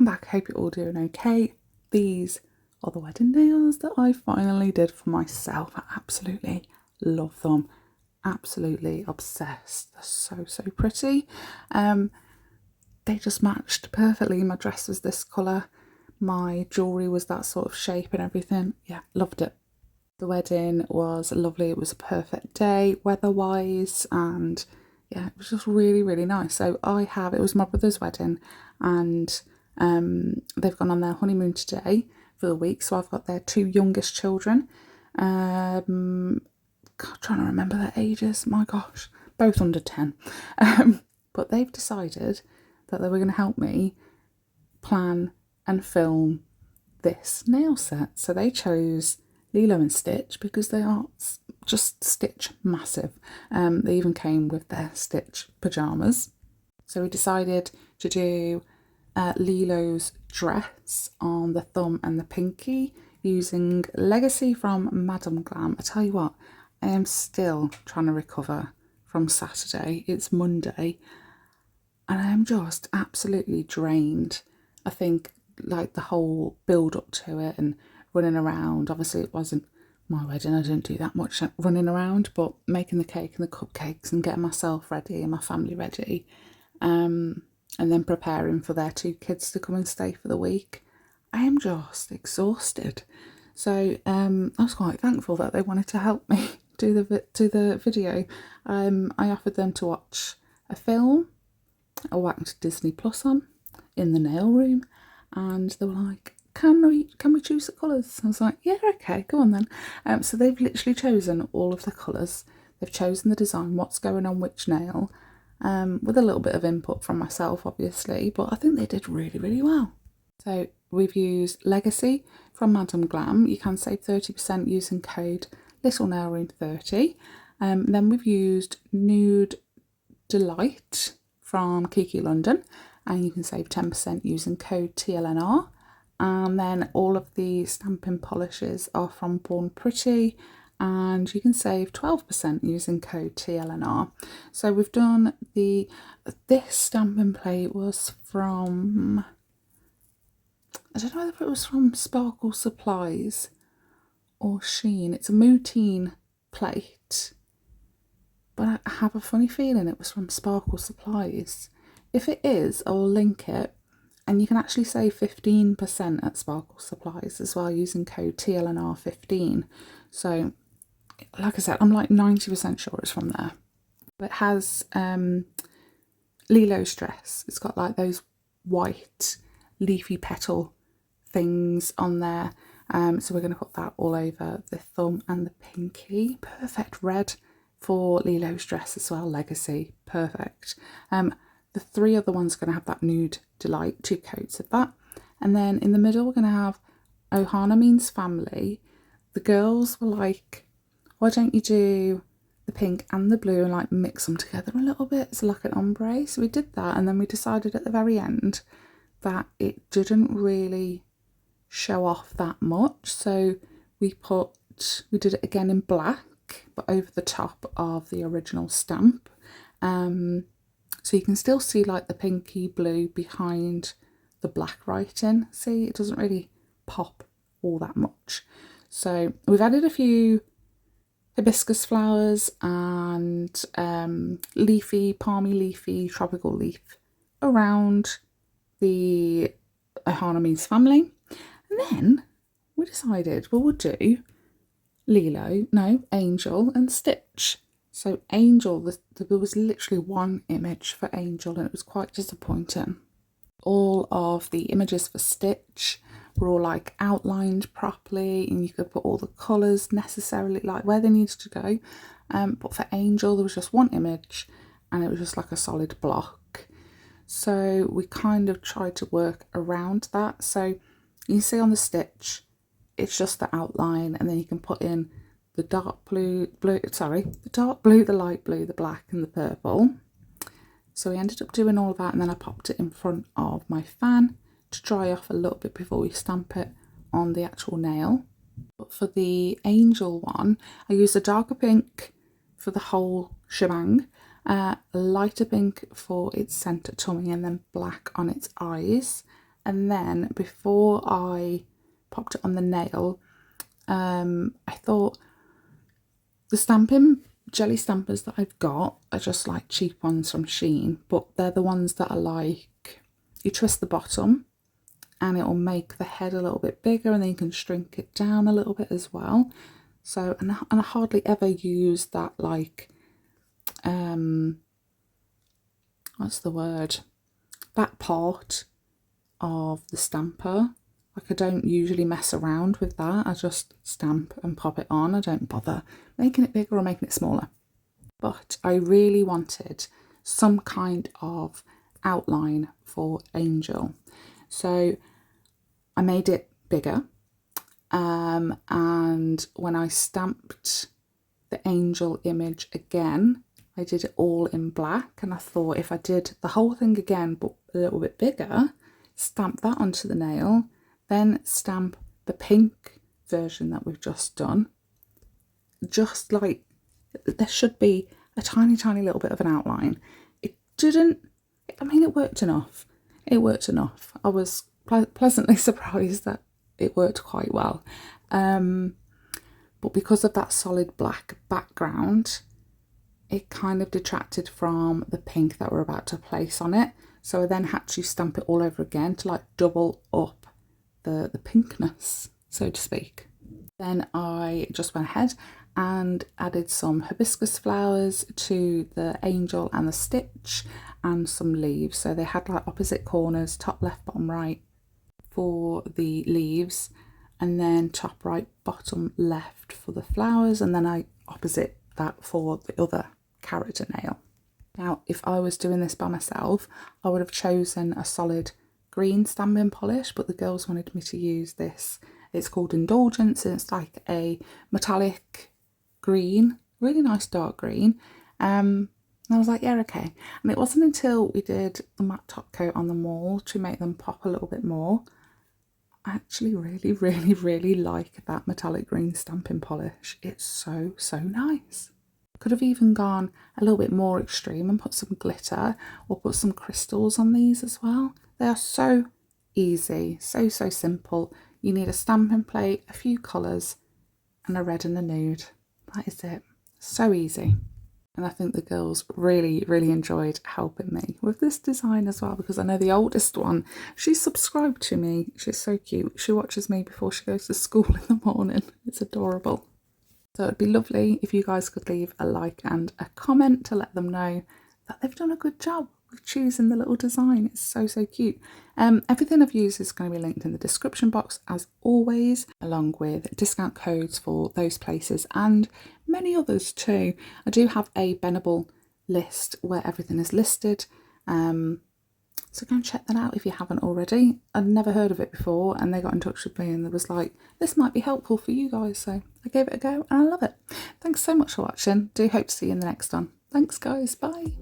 welcome back. I hope you're all doing okay. These are the wedding nails that I finally did for myself. I absolutely love them. Absolutely obsessed. They're so pretty. They just matched perfectly. My dress was this colour. My jewellery was that sort of shape and everything. Yeah, loved it. The wedding was lovely. It was a perfect day weather-wise, and yeah, it was just really nice. So it was my brother's wedding, and they've gone on their honeymoon today for the week. So I've got their two youngest children. Trying to remember their ages. My gosh, both under 10. But they've decided that they were going to help me plan and film this nail set. So they chose Lilo and Stitch because they are just Stitch massive. They even came with their Stitch pyjamas. So we decided to do Lilo's dress on the thumb and the pinky using Legacy from Madame Glam. I tell you what, I am still trying to recover from Saturday. It's Monday and I am just absolutely drained. I think like the whole build up to it and running around. Obviously it wasn't my wedding, I didn't do that much running around, but making the cake and the cupcakes and getting myself ready and my family ready, and then preparing for their two kids to come and stay for the week. I am just exhausted. So I was quite thankful that they wanted to help me do the video. I offered them to watch a film. I whacked Disney Plus on in the nail room, and they were like, can we choose the colours? I was like, yeah, okay, go on then. So they've literally chosen all of the colours. They've chosen the design, what's going on which nail, with a little bit of input from myself, obviously, but I think they did really well. So we've used Legacy from Madame Glam. You can save 30% using code LittleNailRoom30. Then we've used Nude Delight from Kiki London, and you can save 10% using code TLNR. And then all of the stamping polishes are from Born Pretty, and you can save 12% using code TLNR. So we've done this stamping plate was from, I don't know if it was from Sparkle Supplies or Sheen. It's a Moutine plate, but I have a funny feeling it was from Sparkle Supplies. If it is, I'll link it. And you can actually save 15% at Sparkle Supplies as well using code TLNR15. So, like I said, I'm like 90% sure it's from there. It has Lilo's dress. It's got like those white leafy petal things on there. So we're going to put that all over the thumb and the pinky. Perfect red for Lilo's dress as well. Legacy. Perfect. The three other ones are going to have that Nude Delight, 2 coats of that. And then in the middle, we're going to have Ohana Means Family. The girls were like, why don't you do the pink and the blue and like mix them together a little bit? It's like an ombre. So we did that, and then we decided at the very end that it didn't really show off that much. So we did it again in black, but over the top of the original stamp. So you can still see like the pinky blue behind the black writing. See, it doesn't really pop all that much. So we've added a few hibiscus flowers and palmy leafy tropical leaf around the Ohana Means Family. And then we decided we would do Angel and Stitch. So Angel, there was literally one image for Angel and it was quite disappointing. All of the images for Stitch were all like outlined properly, and you could put all the colours necessarily like where they needed to go. But for Angel there was just one image and it was just like a solid block. So we kind of tried to work around that. So you see on the Stitch, it's just the outline, and then you can put in the dark blue, the light blue, the black and the purple. So we ended up doing all that, and then I popped it in front of my fan to dry off a little bit before we stamp it on the actual nail. But for the Angel one, I used a darker pink for the whole shebang, lighter pink for its centre tummy, and then black on its eyes. And then before I popped it on the nail, I thought the jelly stampers that I've got are just like cheap ones from Shein, but they're the ones that are like, you twist the bottom and it will make the head a little bit bigger, and then you can shrink it down a little bit as well. So, and I hardly ever use that, like, what's the word? That part of the stamper. Like, I don't usually mess around with that. I just stamp and pop it on. I don't bother making it bigger or making it smaller. But I really wanted some kind of outline for Angel. So I made it bigger. And when I stamped the Angel image again, I did it all in black. And I thought if I did the whole thing again, but a little bit bigger, stamp that onto the nail, then stamp the pink version that we've just done. Just like, there should be a tiny, tiny little bit of an outline. It didn't, I mean, it worked enough. It worked enough. I was pleasantly surprised that it worked quite well. But because of that solid black background, it kind of detracted from the pink that we're about to place on it. So I then had to stamp it all over again to like double up the pinkness, so to speak. Then I just went ahead and added some hibiscus flowers to the angel and the stitch, and some leaves. So they had like opposite corners, top left, bottom right for the leaves, and then top right, bottom left for the flowers, and then I opposite that for the other character nail. Now, if I was doing this by myself, I would have chosen a solid green stamping polish, but the girls wanted me to use this. It's called Indulgence, and it's like a metallic green, really nice dark green. And I was like, yeah, okay. And it wasn't until we did the matte top coat on them all to make them pop a little bit more. I actually really, really, really like that metallic green stamping polish. It's so, so nice. Could have even gone a little bit more extreme and put some glitter or put some crystals on these as well. They are so easy, so, so simple. You need a stamping plate, a few colours, and a red and a nude. That is it. So easy. And I think the girls really, really enjoyed helping me with this design as well, because I know the oldest one, she's subscribed to me. She's so cute. She watches me before she goes to school in the morning. It's adorable. So it'd be lovely if you guys could leave a like and a comment to let them know that they've done a good job with choosing the little design. It's so, so cute. Everything I've used is going to be linked in the description box as always, along with discount codes for those places and many others too. I do have a Benable list where everything is listed. So go and check that out if you haven't already. I'd never heard of it before, and they got in touch with me and they was like, this might be helpful for you guys. So I gave it a go and I love it. Thanks so much for watching. Do hope to see you in the next one. Thanks guys. Bye.